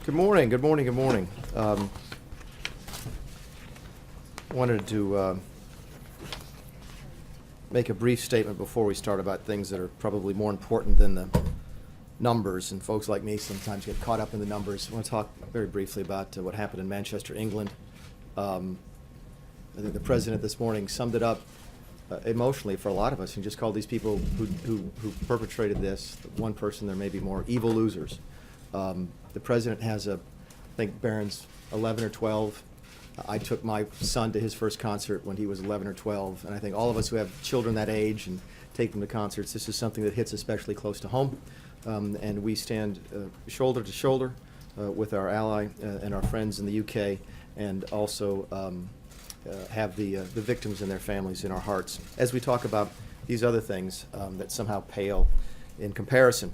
Good morning, good morning, good morning. Wanted to make a brief statement before we start about things that are probably more important than the numbers, and folks like me sometimes get caught up in the numbers. I want to talk very briefly about what happened in Manchester, England. I think the president this morning summed it up emotionally for a lot of us, and just called these people who perpetrated this, one person, there may be more, evil losers. The president has I think Barron's 11 or 12. I took my son to his first concert when he was 11 or 12, and I think all of us who have children that age and take them to concerts, this is something that hits especially close to home, and we stand shoulder to shoulder with our ally and our friends in the UK, and also have the victims and their families in our hearts as we talk about these other things that somehow pale in comparison.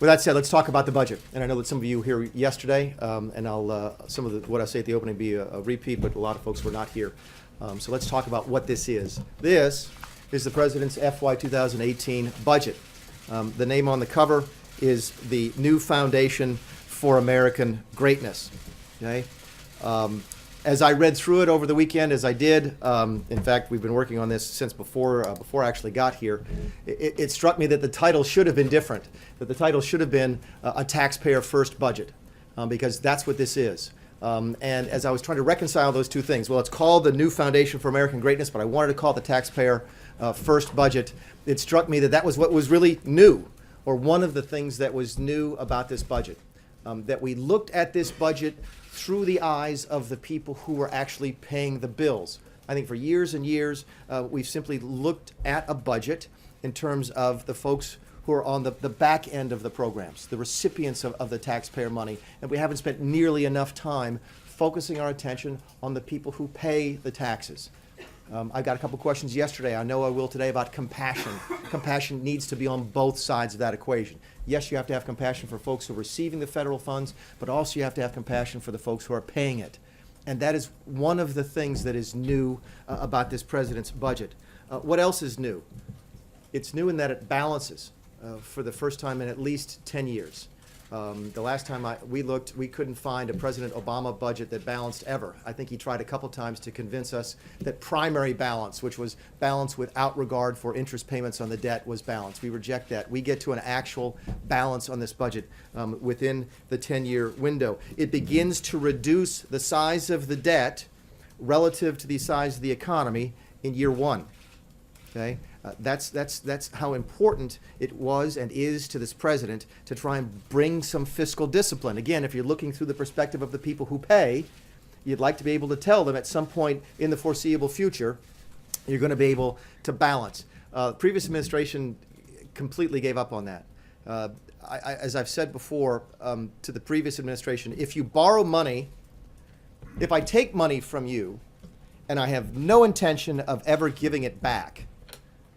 With that said, let's talk about the budget. And I know that some of you were here yesterday, and some of what I say at the opening be a repeat, but a lot of folks were not here. So let's talk about what this is. This is the President's FY 2018 budget. The name on the cover is the New Foundation for American Greatness. Okay. As I read through it over the weekend, as I did, in fact, we've been working on this since before I actually got here, it struck me that the title should have been different, that the title should have been a taxpayer first budget, because that's what this is. And as I was trying to reconcile those two things, well, it's called the New Foundation for American Greatness, but I wanted to call it the taxpayer first budget. It struck me that that was what was really new, or one of the things that was new about this budget, that we looked at this budget through the eyes of the people who were actually paying the bills. I think for years and years, we've simply looked at a budget in terms of the folks who are on the back end of the programs, the recipients of the taxpayer money, and we haven't spent nearly enough time focusing our attention on the people who pay the taxes. I got a couple questions yesterday. I know I will today about compassion. Compassion needs to be on both sides of that equation. Yes, you have to have compassion for folks who are receiving the federal funds, but also you have to have compassion for the folks who are paying it. And that is one of the things that is new about this president's budget. What else is new? It's new in that it balances for the first time in at least 10 years. The last time we looked, we couldn't find a President Obama budget that balanced ever. I think he tried a couple times to convince us that primary balance, which was balance without regard for interest payments on the debt, was balanced. We reject that. We get to an actual balance on this budget within the 10-year window. It begins to reduce the size of the debt relative to the size of the economy in year one. Okay? That's how important it was and is to this president to try and bring some fiscal discipline. Again, if you're looking through the perspective of the people who pay, you'd like to be able to tell them at some point in the foreseeable future, you're going to be able to balance. The previous administration completely gave up on that. As I've said before to the previous administration, if you borrow money, if I take money from you and I have no intention of ever giving it back,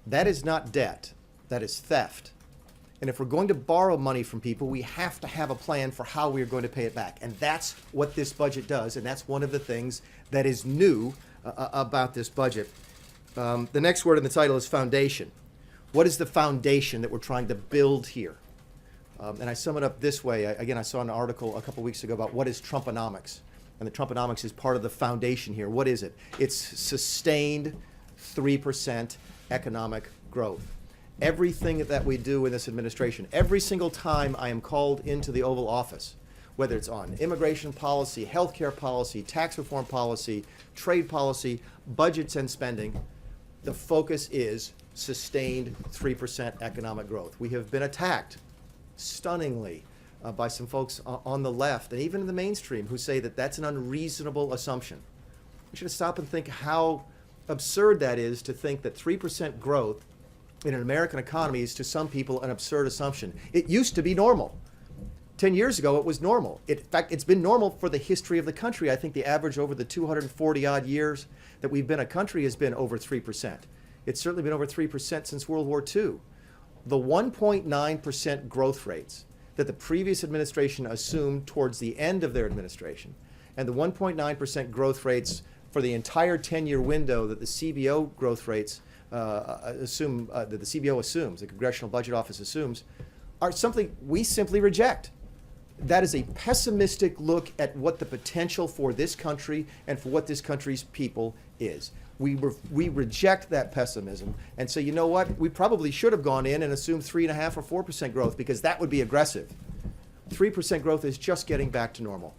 that is not debt, that is theft. And if we're going to borrow money from people, we have to have a plan for how we are going to pay it back. And that's what this budget does, and that's one of the things that is new about this budget. The next word in the title is foundation. What is the foundation that we're trying to build here? And I sum it up this way. Again, I saw an article a couple weeks ago about what is Trumponomics. And the Trumponomics is part of the foundation here. What is it? It's sustained 3% economic growth. Everything that we do in this administration, every single time I am called into the Oval Office, whether it's on immigration policy, healthcare policy, tax reform policy, trade policy, budgets and spending, the focus is sustained 3% economic growth. We have been attacked stunningly by some folks on the left and even in the mainstream who say that that's an unreasonable assumption. We should stop and think how absurd that is, to think that 3% growth in an American economy is to some people an absurd assumption. It used to be normal. 10 years ago, it was normal. In fact, it's been normal for the history of the country. I think the average over the 240 odd years that we've been a country has been over 3%. It's certainly been over 3% since World War II. The 1.9% growth rates that the previous administration assumed towards the end of their administration, and the 1.9% growth rates for the entire 10-year window that the CBO growth rates that the CBO assumes, the Congressional Budget Office assumes, are something we simply reject. That is a pessimistic look at what the potential for this country and for what this country's people is. We reject that pessimism and say, you know what, we probably should have gone in and assumed 3.5% or 4% growth, because that would be aggressive. 3% growth is just getting back to normal.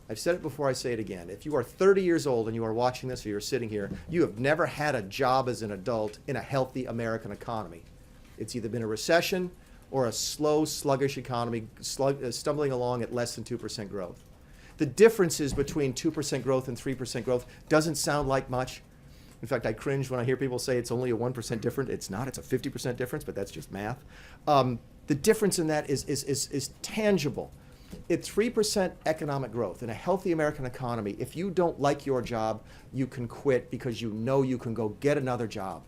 I've said it before, I say it again. If you are 30 years old and you are watching this, or you're sitting here, you have never had a job as an adult in a healthy American economy. It's either been a recession or a slow, sluggish economy stumbling along at less than 2% growth. The differences between 2% growth and 3% growth doesn't sound like much. In fact, I cringe when I hear people say it's only a 1% difference. It's not. It's a 50% difference, but that's just math. The difference in that is tangible. At 3% economic growth in a healthy American economy, if you don't like your job, you can quit because you know you can go get another job.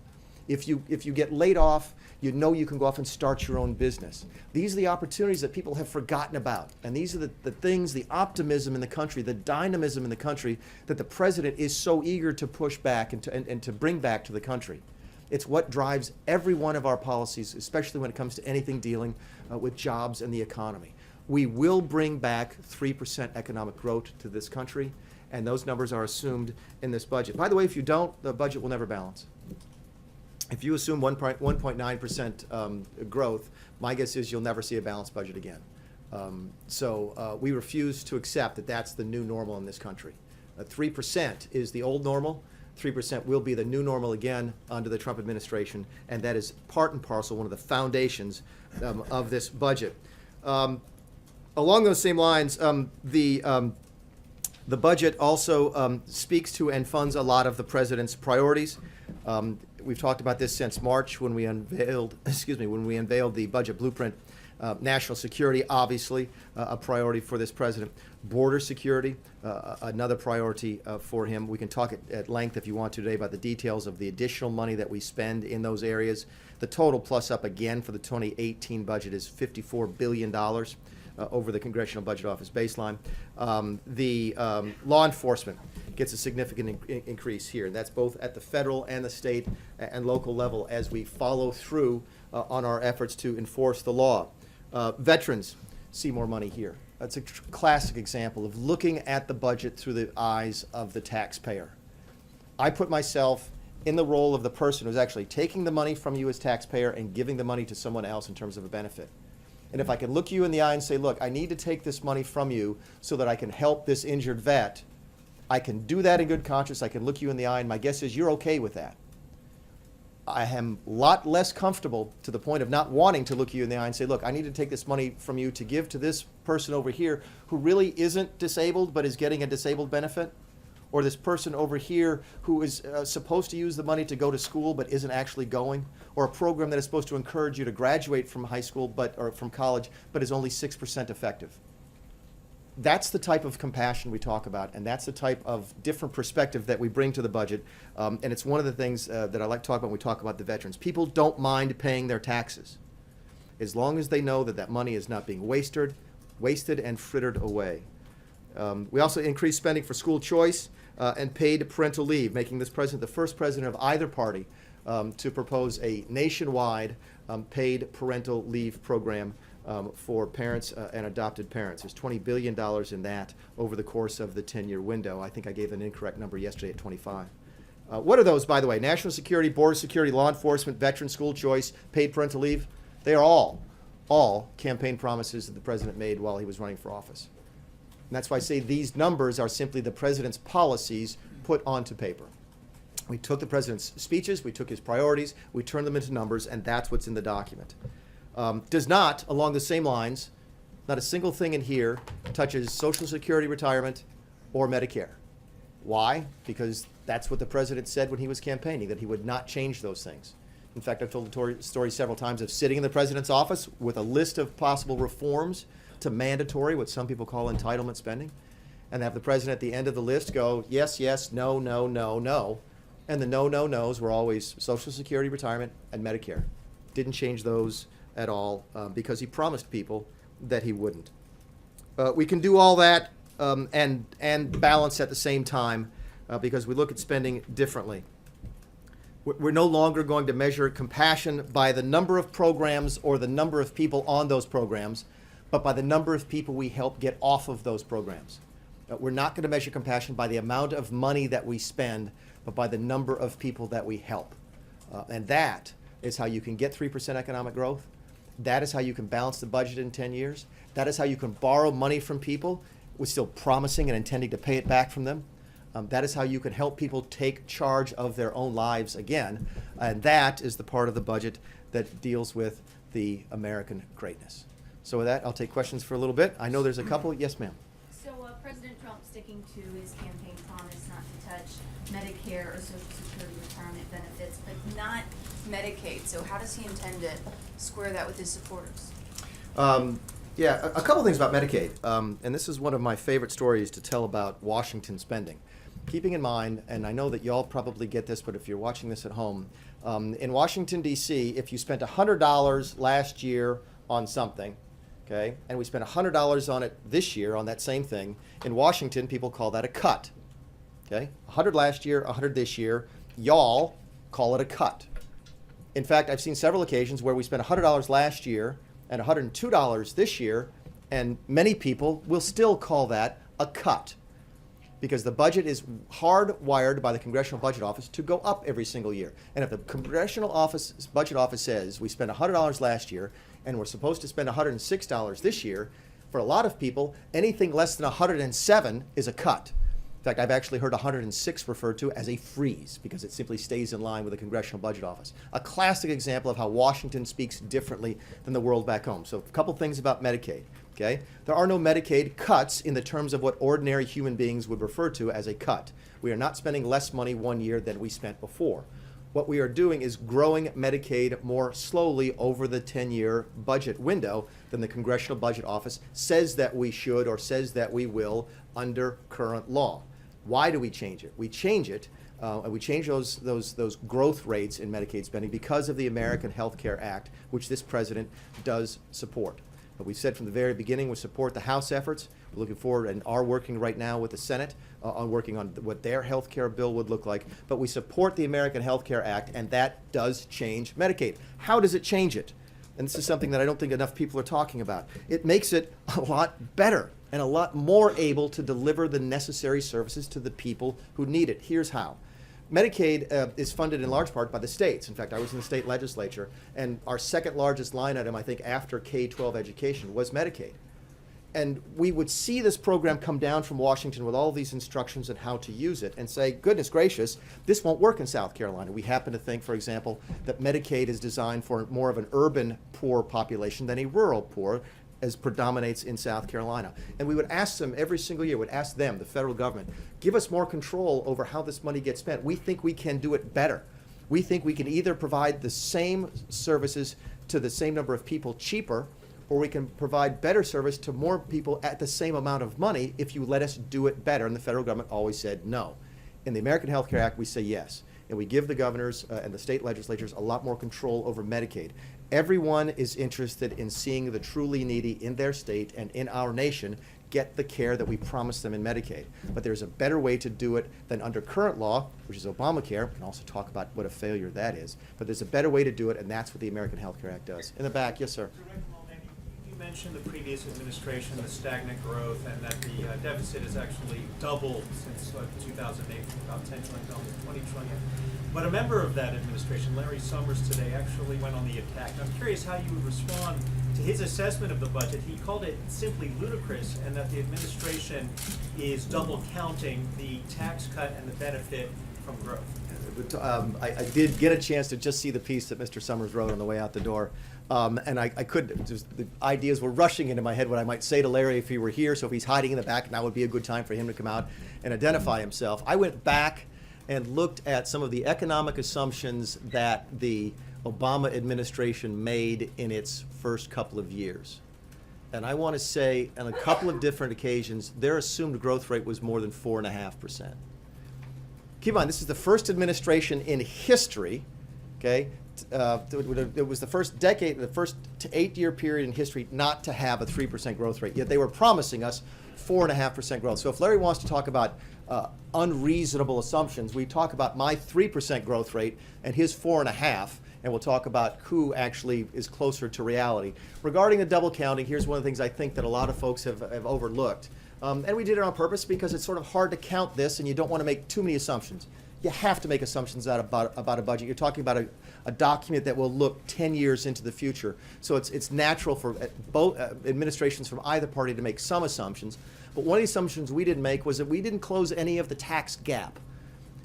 If you get laid off, you know you can go off and start your own business. These are the opportunities that people have forgotten about. And these are the things, the optimism in the country, the dynamism in the country that the president is so eager to push back and to bring back to the country. It's what drives every one of our policies, especially when it comes to anything dealing with jobs and the economy. We will bring back 3% economic growth to this country, and those numbers are assumed in this budget. By the way, if you don't, the budget will never balance. If you assume 1.9% growth, my guess is you'll never see a balanced budget again. So we refuse to accept that that's the new normal in this country. 3% is the old normal. 3% will be the new normal again under the Trump administration, and that is part and parcel, one of the foundations of this budget. Along those same lines, the budget also speaks to and funds a lot of the president's priorities. We've talked about this since March when we unveiled, the budget blueprint. National security, obviously, a priority for this president. Border security, another priority for him. We can talk at length if you want to today about the details of the additional money that we spend in those areas. The total plus up again for the 2018 budget is $54 billion. Over the Congressional Budget Office baseline. The law enforcement gets a significant increase here. That's both at the federal and the state and local level as we follow through on our efforts to enforce the law. Veterans see more money here. That's a classic example of looking at the budget through the eyes of the taxpayer. I put myself in the role of the person who's actually taking the money from you as taxpayer and giving the money to someone else in terms of a benefit. And if I can look you in the eye and say, look, I need to take this money from you so that I can help this injured vet, I can do that in good conscience. I can look you in the eye, and my guess is you're okay with that. I am a lot less comfortable to the point of not wanting to look you in the eye and say, look, I need to take this money from you to give to this person over here who really isn't disabled but is getting a disabled benefit, or this person over here who is supposed to use the money to go to school but isn't actually going, or a program that is supposed to encourage you to graduate from high school or from college but is only 6% effective. That's the type of compassion we talk about, and that's the type of different perspective that we bring to the budget. And it's one of the things that I like to talk about when we talk about the veterans. People don't mind paying their taxes as long as they know that that money is not being wasted and frittered away. We also increased spending for school choice and paid parental leave, making this president the first president of either party to propose a nationwide paid parental leave program for parents and adopted parents. There's $20 billion in that over the course of the 10-year window. I think I gave an incorrect number yesterday at 25. What are those, by the way? National security, border security, law enforcement, veteran school choice, paid parental leave. They are all campaign promises that the president made while he was running for office. And that's why I say these numbers are simply the president's policies put onto paper. We took the president's speeches, we took his priorities, we turned them into numbers, and that's what's in the document. Does not, along the same lines, not a single thing in here touches Social Security retirement or Medicare. Why? Because that's what the president said when he was campaigning, that he would not change those things. In fact, I've told the story several times of sitting in the president's office with a list of possible reforms to mandatory, what some people call entitlement spending, and have the president at the end of the list go, yes, yes, no, no, no, no. And the no, no, no's were always Social Security, retirement, and Medicare. Didn't change those at all because he promised people that he wouldn't. We can do all that and balance at the same time because we look at spending differently. We're no longer going to measure compassion by the number of programs or the number of people on those programs, but by the number of people we help get off of those programs. We're not going to measure compassion by the amount of money that we spend, but by the number of people that we help. And that is how you can get 3% economic growth. That is how you can balance the budget in 10 years. That is how you can borrow money from people with still promising and intending to pay it back from them. That is how you can help people take charge of their own lives again. And that is the part of the budget that deals with the American greatness. So with that, I'll take questions for a little bit. I know there's a couple. Yes, ma'am. So President Trump sticking to his campaign promise not to touch Medicare or Social Security retirement benefits, but not Medicaid. So how does he intend to square that with his supporters? Yeah, a couple things about Medicaid. And this is one of my favorite stories to tell about Washington spending. Keeping in mind, and I know that y'all probably get this, but if you're watching this at home, in Washington, D.C., if you spent $100 last year on something, okay, and we spent $100 on it this year on that same thing, in Washington, people call that a cut. Okay, 100 last year, 100 this year. Y'all call it a cut. In fact, I've seen several occasions where we spent $100 last year and $102 this year, and many people will still call that a cut, because the budget is hardwired by the Congressional Budget Office to go up every single year. And if the Congressional Budget Office says we spent $100 last year and we're supposed to spend $106 this year, for a lot of people, anything less than 107 is a cut. In fact, I've actually heard 106 referred to as a freeze because it simply stays in line with the Congressional Budget Office. A classic example of how Washington speaks differently than the world back home. So a couple things about Medicaid. Okay? There are no Medicaid cuts in the terms of what ordinary human beings would refer to as a cut. We are not spending less money one year than we spent before. What we are doing is growing Medicaid more slowly over the 10-year budget window than the Congressional Budget Office says that we should or says that we will under current law. Why do we change it? We change it, and we change those growth rates in Medicaid spending because of the American Health Care Act, which this president does support. But we've said from the very beginning we support the House efforts. We're looking forward and are working right now with the Senate on working on what their health care bill would look like. But we support the American Health Care Act, and that does change Medicaid. How does it change it? And this is something that I don't think enough people are talking about. It makes it a lot better and a lot more able to deliver the necessary services to the people who need it. Here's how. Medicaid is funded in large part by the states. In fact, I was in the state legislature, and our second largest line item, I think, after K-12 education was Medicaid. And we would see this program come down from Washington with all these instructions on how to use it and say, goodness gracious, this won't work in South Carolina. We happen to think, for example, that Medicaid is designed for more of an urban poor population than a rural poor, as predominates in South Carolina. And we would ask them every single year, would ask them, the federal government, give us more control over how this money gets spent. We think we can do it better. We think we can either provide the same services to the same number of people cheaper, or we can provide better service to more people at the same amount of money if you let us do it better. And the federal government always said no. In the American Health Care Act, we say yes. And we give the governors and the state legislatures a lot more control over Medicaid. Everyone is interested in seeing the truly needy in their state and in our nation get the care that we promise them in Medicaid. But there's a better way to do it than under current law, which is Obamacare. We can also talk about what a failure that is. But there's a better way to do it, and that's what the American Health Care Act does. In the back, yes, sir. You mentioned the previous administration, the stagnant growth, and that the deficit has actually doubled since 2008, from about $10 trillion to $20 trillion. But a member of that administration, Larry Summers, today actually went on the attack. I'm curious how you would respond to his assessment of the budget. He called it simply ludicrous, and that the administration is double counting the tax cut and the benefit from growth. I did get a chance to just see the piece that Mr. Summers wrote on the way out the door. And I could, just, the ideas were rushing into my head what I might say to Larry if he were here. So if he's hiding in the back, now would be a good time for him to come out and identify himself. I went back and looked at some of the economic assumptions that the Obama administration made in its first couple of years. And I want to say on a couple of different occasions, their assumed growth rate was more than 4.5%. Keep in mind, this is the first administration in history, okay? It was the first decade, the first 8-year period in history not to have a 3% growth rate. Yet they were promising us 4.5% growth. So if Larry wants to talk about unreasonable assumptions, we talk about my 3% growth rate and his 4.5%, and we'll talk about who actually is closer to reality. Regarding the double counting, here's one of the things I think that a lot of folks have overlooked. And we did it on purpose because it's sort of hard to count this and you don't want to make too many assumptions. You have to make assumptions about a budget. You're talking about a document that will look 10 years into the future. So it's natural for both administrations from either party to make some assumptions. But one of the assumptions we didn't make was that we didn't close any of the tax gap.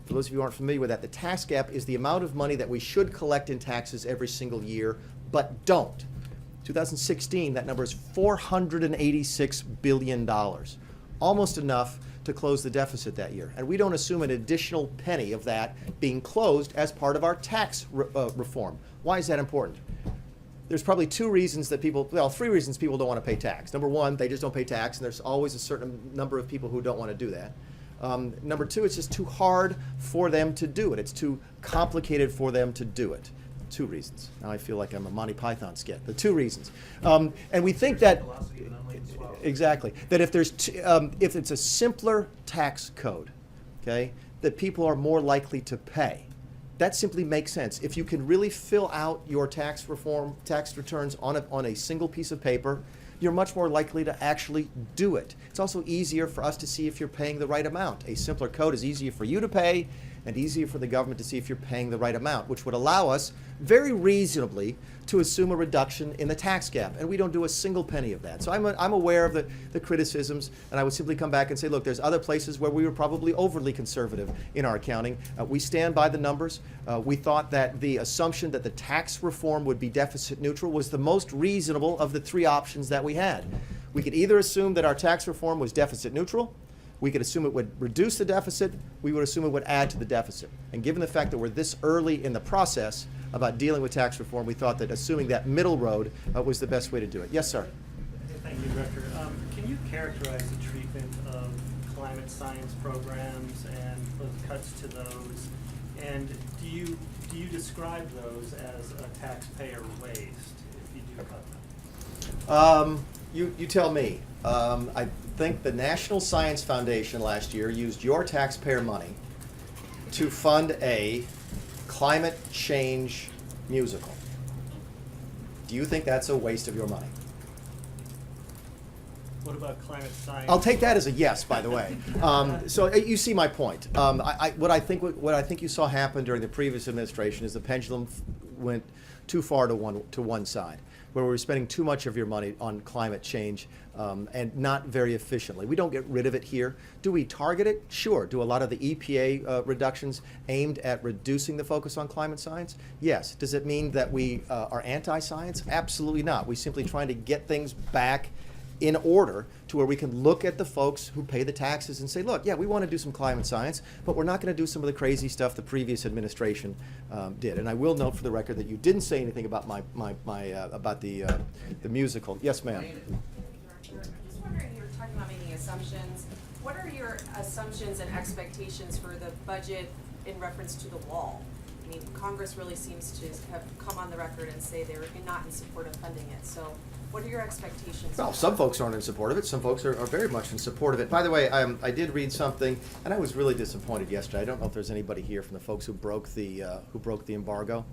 For those of you who aren't familiar with that, the tax gap is the amount of money that we should collect in taxes every single year, but don't. 2016, that number is $486 billion. Almost enough to close the deficit that year. And we don't assume an additional penny of that being closed as part of our tax reform. Why is that important? There's probably three reasons people don't want to pay tax. Number one, they just don't pay tax, and there's always a certain number of people who don't want to do that. Number two, it's just too hard for them to do it. It's too complicated for them to do it. Two reasons. Now I feel like I'm a Monty Python skit. The two reasons. And we think that, exactly, that if it's a simpler tax code, okay, that people are more likely to pay. That simply makes sense. If you can really fill out your tax returns on a single piece of paper, you're much more likely to actually do it. It's also easier for us to see if you're paying the right amount. A simpler code is easier for you to pay and easier for the government to see if you're paying the right amount, which would allow us very reasonably to assume a reduction in the tax gap. And we don't do a single penny of that. So I'm aware of the criticisms, and I would simply come back and say, look, there's other places where we were probably overly conservative in our accounting. We stand by the numbers. We thought that the assumption that the tax reform would be deficit neutral was the most reasonable of the three options that we had. We could either assume that our tax reform was deficit neutral, we could assume it would reduce the deficit, we would assume it would add to the deficit. And given the fact that we're this early in the process about dealing with tax reform, we thought that assuming that middle road was the best way to do it. Yes, sir. Thank you, Director. Can you characterize the treatment of climate science programs and the cuts to those? And do you describe those as a taxpayer waste if you do cut them? You tell me. I think the National Science Foundation last year used your taxpayer money to fund a climate change musical. Do you think that's a waste of your money? What about climate science? I'll take that as a yes, by the way. So you see my point. What I think you saw happen during the previous administration is the pendulum went too far to one side, where we were spending too much of your money on climate change and not very efficiently. We don't get rid of it here. Do we target it? Sure. Do a lot of the EPA reductions aimed at reducing the focus on climate science? Yes. Does it mean that we are anti-science? Absolutely not. We're simply trying to get things back in order to where we can look at the folks who pay the taxes and say, look, yeah, we want to do some climate science, but we're not going to do some of the crazy stuff the previous administration did. And I will note for the record that you didn't say anything about about the musical. Yes, ma'am. Just wondering, you were talking about making assumptions. What are your assumptions and expectations for the budget in reference to the wall? I mean, Congress really seems to have come on the record and say they're not in support of funding it. So what are your expectations? Well, some folks aren't in support of it. Some folks are very much in support of it. By the way, I did read something, and I was really disappointed yesterday. I don't know if there's anybody here from the folks who broke the embargo,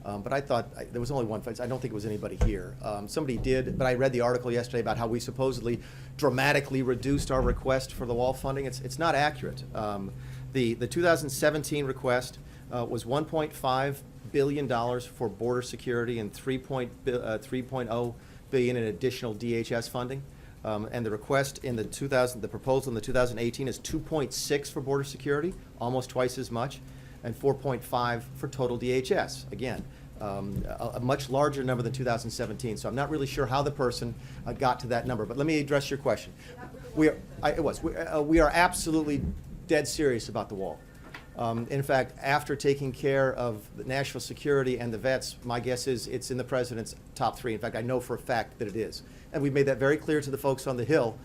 but I thought there was only one. I don't think it was anybody here. Somebody did, but I read the article yesterday about how we supposedly dramatically reduced our request for the wall funding. It's not accurate. The 2017 request was $1.5 billion for border security and $3.0 billion in additional DHS funding, and the request in the proposal in the 2018 is 2.6 for border security, almost twice as much, and 4.5 for total DHS. Again, a much larger number than 2017. So I'm not really sure how the person got to that number. But let me address your question. We are absolutely dead serious about the wall. In fact, after taking care of the national security and the vets, my guess is it's in the president's top three. In fact, I know for a fact that it is. And we made that very clear to the folks on the Hill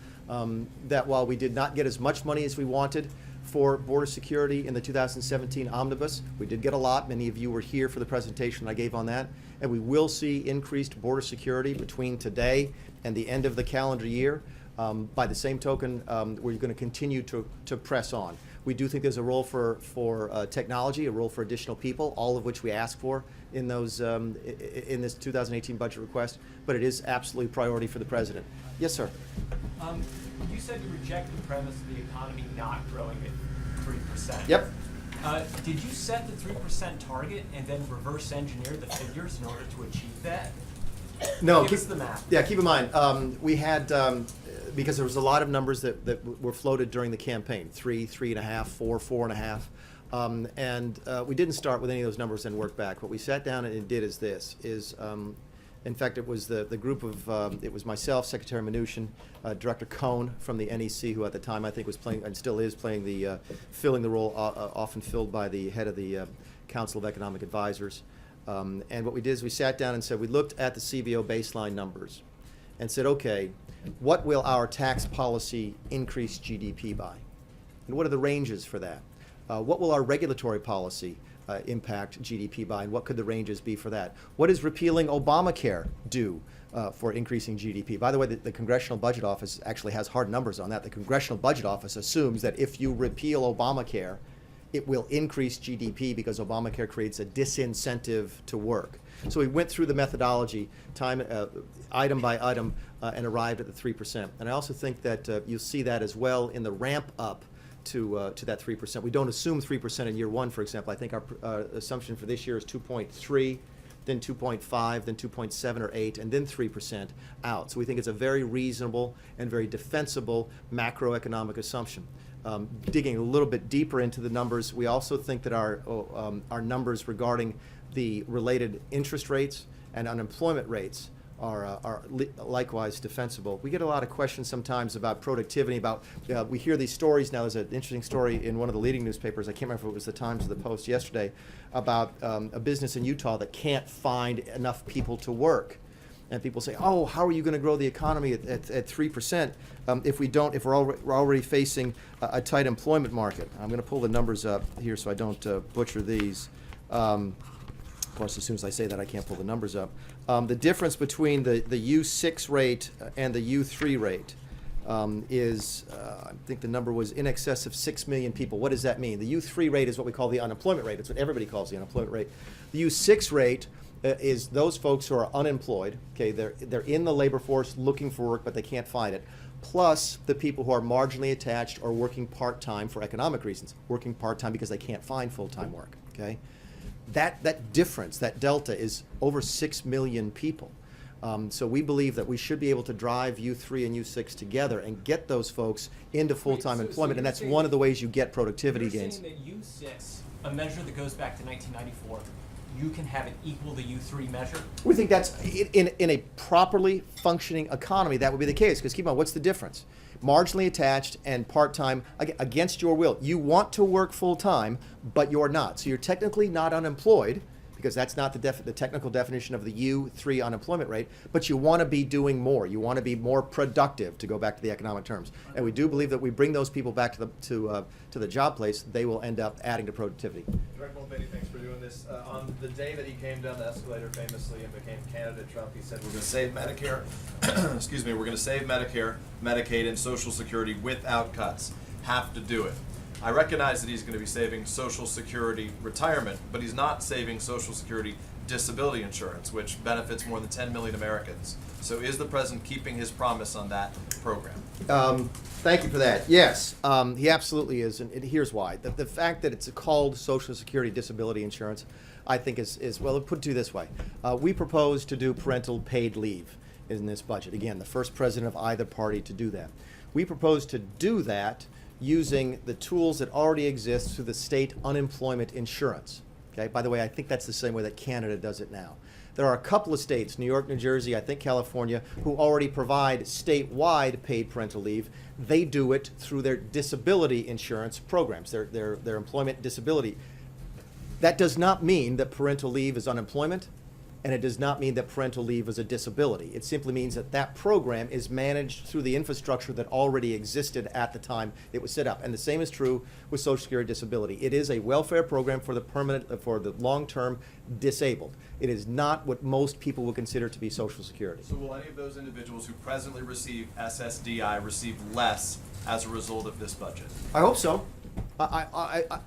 that while we did not get as much money as we wanted for border security in the 2017 omnibus, we did get a lot. Many of you were here for the presentation I gave on that. And we will see increased border security between today and the end of the calendar year. By the same token, we're going to continue to press on. We do think there's a role for technology, a role for additional people, all of which we ask for in those in this 2018 budget request, but it is absolutely a priority for the president. Yes, sir. You said you reject the premise of the economy not growing at 3%. Yep. Did you set the 3% target and then reverse engineer the figures in order to achieve that? No. Give us the math. Yeah, keep in mind, we had, because there was a lot of numbers that were floated during the campaign, 3, 3.5, 4, 4.5. And we didn't start with any of those numbers and work back. What we sat down and did is this, in fact, it was the group of, it was myself, Secretary Mnuchin, Director Cohn from the NEC, who at the time I think was playing, and still is playing the, filling the role often filled by the head of the Council of Economic Advisors. And what we did is we sat down and said, we looked at the CBO baseline numbers and said, okay, what will our tax policy increase GDP by? And what are the ranges for that? What will our regulatory policy impact GDP by, and what could the ranges be for that? What does repealing Obamacare do for increasing GDP? By the way, the Congressional Budget Office actually has hard numbers on that. The Congressional Budget Office assumes that if you repeal Obamacare, it will increase GDP because Obamacare creates a disincentive to work. So we went through the methodology item by item and arrived at the 3%. And I also think that you'll see that as well in the ramp up to that 3%. We don't assume 3% in year one, for example. I think our assumption for this year is 2.3, then 2.5, then 2.7 or 8, and then 3% out. So we think it's a very reasonable and very defensible macroeconomic assumption. Digging a little bit deeper into the numbers, we also think that our numbers regarding the related interest rates and unemployment rates are likewise defensible. We get a lot of questions sometimes about productivity, about, we hear these stories now. There's an interesting story in one of the leading newspapers, I can't remember if it was the Times or the Post yesterday, about a business in Utah that can't find enough people to work. And people say, oh, how are you going to grow the economy at 3% if we're already facing a tight employment market? I'm going to pull the numbers up here so I don't butcher these. Of course, as soon as I say that, I can't pull the numbers up. The difference between the U6 rate and the U3 rate is, I think the number was in excess of 6 million people. What does that mean? The U3 rate is what we call the unemployment rate. It's what everybody calls the unemployment rate. The U6 rate is those folks who are unemployed. Okay, they're in the labor force looking for work, but they can't find it. Plus the people who are marginally attached or working part-time for economic reasons, working part-time because they can't find full-time work. Okay. That difference, that delta, is over 6 million people. So we believe that we should be able to drive U3 and U6 together and get those folks into full-time employment, and that's one of the ways you get productivity gains. You're saying that U6, a measure that goes back to 1994, you can have it equal the U3 measure? We think that's, in a properly functioning economy, that would be the case, because keep in mind, what's the difference? Marginally attached and part-time, against your will. You want to work full-time, but you're not. So you're technically not unemployed, because that's not the technical definition of the U3 unemployment rate, but you want to be doing more. You want to be more productive, to go back to the economic terms. And we do believe that we bring those people back to the job place, they will end up adding to productivity. Director Mulvaney, thanks for doing this. On the day that he came down the escalator famously and became candidate Trump, he said, we're going to save Medicare, excuse me, we're going to save Medicare, Medicaid, and Social Security without cuts. Have to do it. I recognize that he's going to be saving Social Security retirement, but he's not saving Social Security disability insurance, which benefits more than 10 million Americans. So is the president keeping his promise on that program? Thank you for that. Yes, he absolutely is, and here's why. The fact that it's called Social Security disability insurance, I think is well, put it to you this way. We propose to do parental paid leave in this budget. Again, the first president of either party to do that. We propose to do that using the tools that already exist through the state unemployment insurance. Okay. By the way, I think that's the same way that Canada does it now. There are a couple of states, New York, New Jersey, I think California, who already provide statewide paid parental leave. They do it through their disability insurance programs, their employment disability. That does not mean that parental leave is unemployment, and it does not mean that parental leave is a disability. It simply means that that program is managed through the infrastructure that already existed at the time it was set up. And the same is true with Social Security disability. It is a welfare program for the long-term disabled. It is not what most people would consider to be Social Security. So will any of those individuals who presently receive SSDI receive less as a result of this budget? I hope so.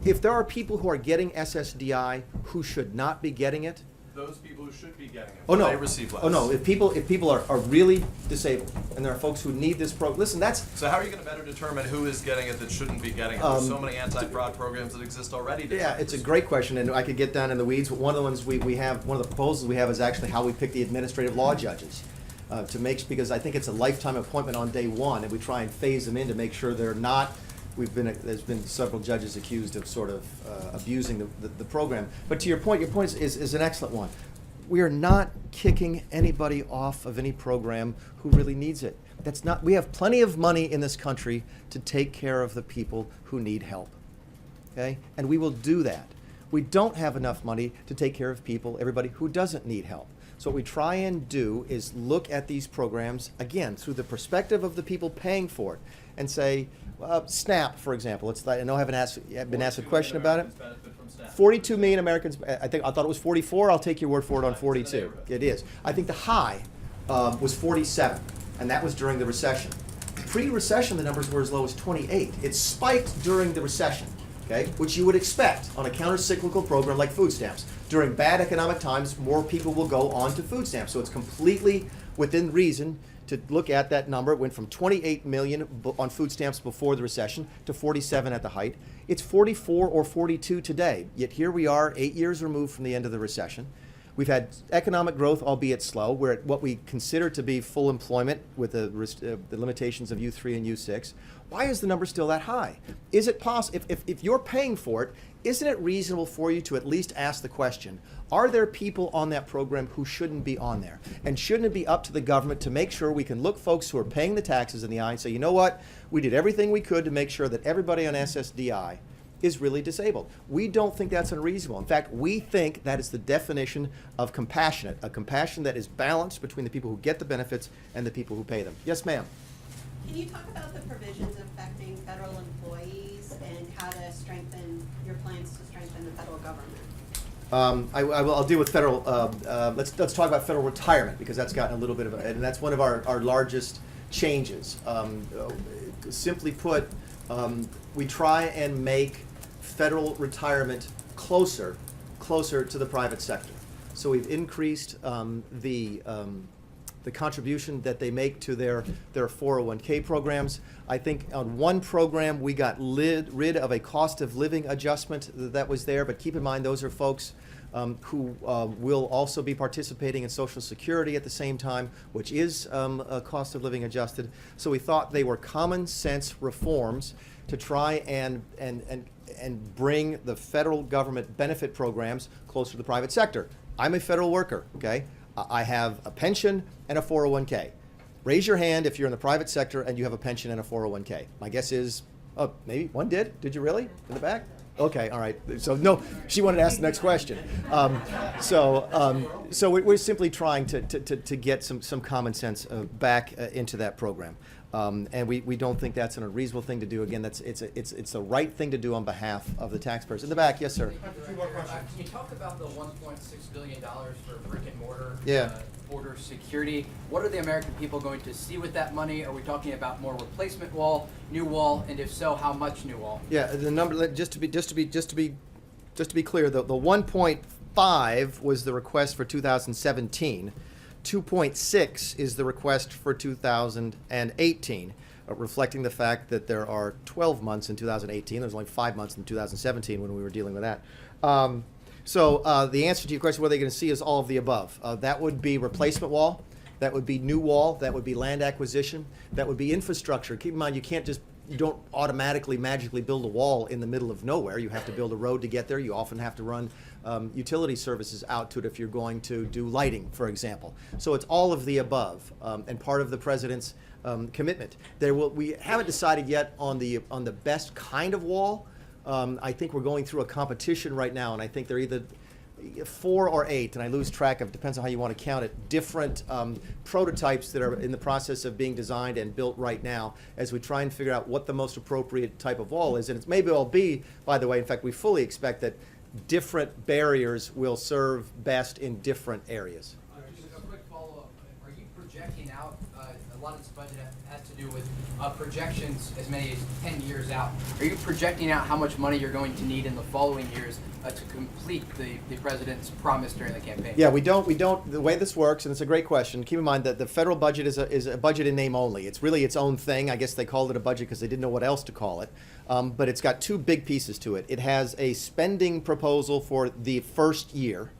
If there are people who are getting SSDI who should not be getting it, those people who should be getting it? Oh, no. They receive less. Oh, no, if people are really disabled, and there are folks who need this listen, that's, So how are you going to better determine who is getting it that shouldn't be getting it? There's so many anti-fraud programs that exist already. to yeah, fight it's a this. great question, and I could get down in the weeds, but one of the ones we have, one of the proposals we have is actually how we pick the administrative law judges. Because I think it's a lifetime appointment on day one, and we try and phase them in to make sure they're not, there's been several judges accused of sort of abusing the program. But to your point is an excellent one. We are not kicking anybody off of any program who really needs it. That's not, we have plenty of money in this country to take care of the people who need help. Okay? And we will do that. We don't have enough money to take care of everybody who doesn't need help. So what we try and do is look at these programs, again, through the perspective of the people paying for it, and say, SNAP, for example. I know I haven't been asked a question about it. 42 million Americans, I thought it was 44, I'll take your word for it on 42. It is. I think the high was 47, and that was during the recession. Pre-recession, the numbers were as low as 28. It spiked during the recession, okay, which you would expect on a counter-cyclical program like food stamps. During bad economic times, more people will go on to food stamps, so it's completely within reason to look at that number. It went from 28 million on food stamps before the recession to 47 at the height. It's 44 or 42 today, yet here we are 8 years removed from the end of the recession. We've had economic growth, albeit slow. We're at what we consider to be full employment with the limitations of U3 and U6. Why is the number still that high? Is it possible, if you're paying for it, isn't it reasonable for you to at least ask the question, are there people on that program who shouldn't be on there? And shouldn't it be up to the government to make sure we can look folks who are paying the taxes in the eye and say, you know what, we did everything we could to make sure that everybody on SSDI is really disabled. We don't think that's unreasonable. In fact, we think that is the definition of compassionate, a compassion that is balanced between the people who get the benefits and the people who pay them. Yes, ma'am. Can you talk about the provisions affecting federal employees and how to strengthen your plans to strengthen the federal government? I'll deal with federal. Let's talk about federal retirement, because that's gotten a little bit of and that's one of our largest changes. Simply put, we try and make federal retirement closer to the private sector. So we've increased the contribution that they make to their 401k programs. I think on one program we got rid of a cost of living adjustment that was there, but keep in mind those are folks who will also be participating in Social Security at the same time, which is a cost of living adjusted. So we thought they were common sense reforms to try and bring the federal government benefit programs closer to the private sector. I'm a federal worker, okay? I have a pension and a 401k. Raise your hand if you're in the private sector and you have a pension and a 401k. My guess is, oh, maybe one did. Did you really? In the back? Okay, all right. So no, she wanted to ask the next question. So we're simply trying to get some common sense back into that program. And we don't think that's an unreasonable thing to do. Again, it's the right thing to do on behalf of the taxpayers. In the back, yes, sir. Can you talk about the $1.6 billion for brick and mortar border security? What are the American people going to see with that money? Are we talking about more replacement wall, new wall, and if so, how much new wall? Yeah, the number just to be clear, the 1.5 was the request for 2017. 2.6 is the request for 2018, reflecting the fact that there are 12 months in 2018. There's only 5 months in 2017 when we were dealing with that. So the answer to your question, what are they going to see, is all of the above. That would be replacement wall. That would be new wall. That would be land acquisition. That would be infrastructure. Keep in mind, you don't automatically magically build a wall in the middle of nowhere. You have to build a road to get there. You often have to run utility services out to it if you're going to do lighting, for example. So it's all of the above, and part of the president's commitment. We haven't decided yet on the best kind of wall. I think we're going through a competition right now, and I think they're either 4 or 8, and I lose track of, depends on how you want to count it, different prototypes that are in the process of being designed and built right now as we try and figure out what the most appropriate type of wall is. And it's maybe all be, by the way, in fact, we fully expect that different barriers will serve best in different areas. Just a quick follow-up. Are you projecting out, a lot of this budget has to do with projections as many as 10 years out. Are you projecting out how much money you're going to need in the following years to complete the president's promise during the campaign? Yeah, we don't. The way this works, and it's a great question. Keep in mind that the federal budget is a budget in name only. It's really its own thing. I guess they called it a budget because they didn't know what else to call it. But it's got two big pieces to it. It has a spending proposal for the first year,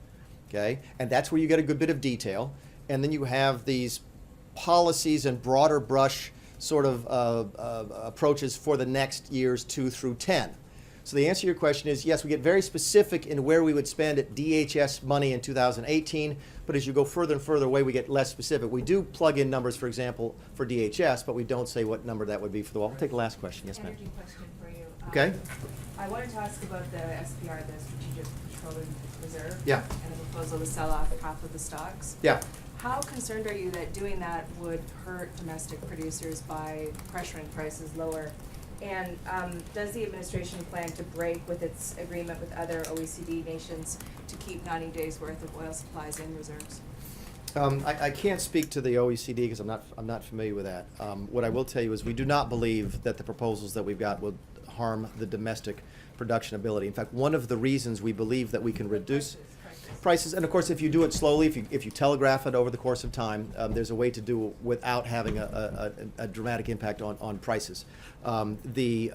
okay, and that's where you get a good bit of detail. And then you have these policies and broader brush sort of approaches for the next years 2 through 10. So the answer to your question is yes, we get very specific in where we would spend at DHS money in 2018, but as you go further and further away, we get less specific. We do plug in numbers, for example, for DHS, but we don't say what number that would be for the wall. We'll take the last question. Yes, ma'am. Energy question for you. Okay. I wanted to ask about the SPR, the Strategic Petroleum Reserve. Yeah. And the proposal to sell off half of the stocks. Yeah. How concerned are you that doing that would hurt domestic producers by pressuring prices lower? And does the administration plan to break with its agreement with other OECD nations to keep 90 days worth of oil supplies in reserves? I can't speak to the OECD because I'm not familiar with that. What I will tell you is we do not believe that the proposals that we've got will harm the domestic production ability. In fact, one of the reasons we believe that we can reduce prices, and of course if you do it slowly, if you telegraph it over the course of time, there's a way to do it without having a dramatic impact on prices. The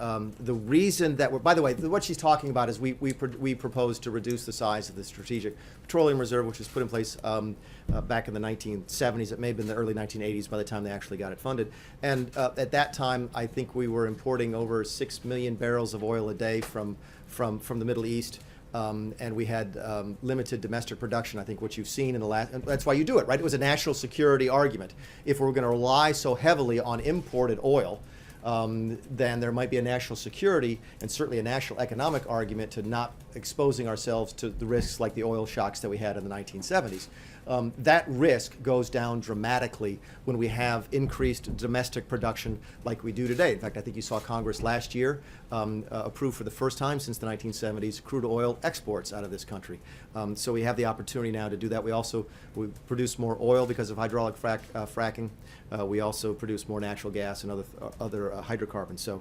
reason that we're, by the way, what she's talking about is we propose to reduce the size of the Strategic Petroleum Reserve, which was put in place back in the 1970s. It may have been the early 1980s by the time they actually got it funded. And at that time, I think we were importing over 6 million barrels of oil a day from the Middle East. And we had limited domestic production. I think what you've seen in the last, and that's why you do it, right? It was a national security argument. If we're going to rely so heavily on imported oil, then there might be a national security and certainly a national economic argument to not exposing ourselves to the risks like the oil shocks that we had in the 1970s. That risk goes down dramatically when we have increased domestic production like we do today. In fact, I think you saw Congress last year approve for the first time since the 1970s crude oil exports out of this country. So we have the opportunity now to do that. We produce more oil because of hydraulic fracking. We also produce more natural gas and other hydrocarbons. So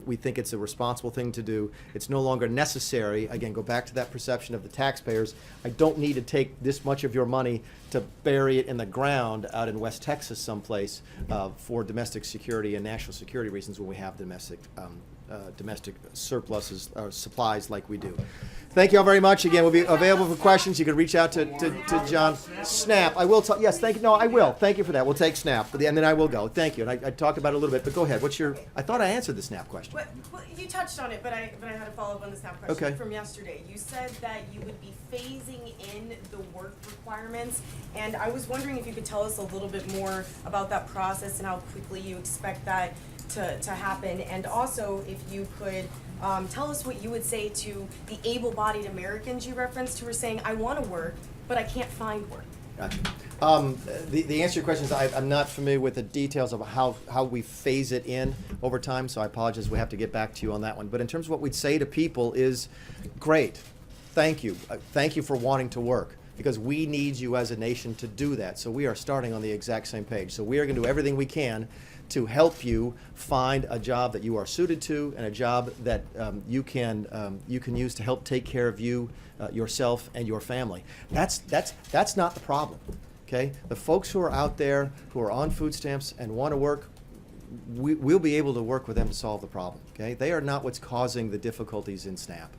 we think it's a responsible thing to do. It's no longer necessary. Again, go back to that perception of the taxpayers. I don't need to take this much of your money to bury it in the ground out in West Texas someplace for domestic security and national security reasons when we have domestic surpluses or supplies like we do. Thank you all very much. Again, we'll be available for questions. You can reach out to John. Snap. I will. Yes. Thank you. No, I will. Thank you for that. We'll take Snap, and then I will go. Thank you. And I talked about it a little bit, but go ahead. What's your? I thought I answered the Snap question. Well, you touched on it, but I had a follow up on the Snap question Okay. from yesterday. You said that you would be phasing in the work requirements, and I was wondering if you could tell us a little bit more about that process and how quickly you expect that to happen, and also if you could tell us what you would say to the able-bodied Americans you referenced who were saying, I want to work, but I can't find work. Gotcha. The answer to your question is I'm not familiar with the details of how we phase it in over time, so I apologize. We have to get back to you on that one. But in terms of what we'd say to people is, great, thank you. Thank you for wanting to work, because we need you as a nation to do that. So we are starting on the exact same page. So we are going to do everything we can to help you find a job that you are suited to and a job that you can use to help take care of you, yourself, and your family. That's not the problem. Okay, the folks who are out there who are on food stamps and want to work, we'll be able to work with them to solve the problem. Okay, they are not what's causing the difficulties in SNAP.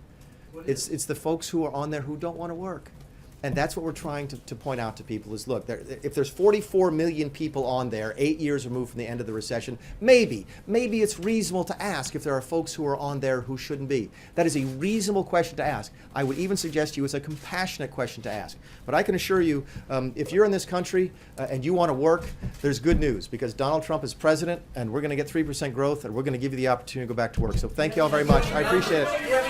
It's the folks who are on there who don't want to work. And that's what we're trying to point out to people is, look, if there's 44 million people on there, 8 years removed from the end of the recession, maybe it's reasonable to ask if there are folks who are on there who shouldn't be. That is a reasonable question to ask. I would even suggest to you it's a compassionate question to ask. But I can assure you, if you're in this country and you want to work, there's good news, because Donald Trump is president, and we're going to get 3% growth, and we're going to give you the opportunity to go back to work. So thank you all very much. I appreciate it.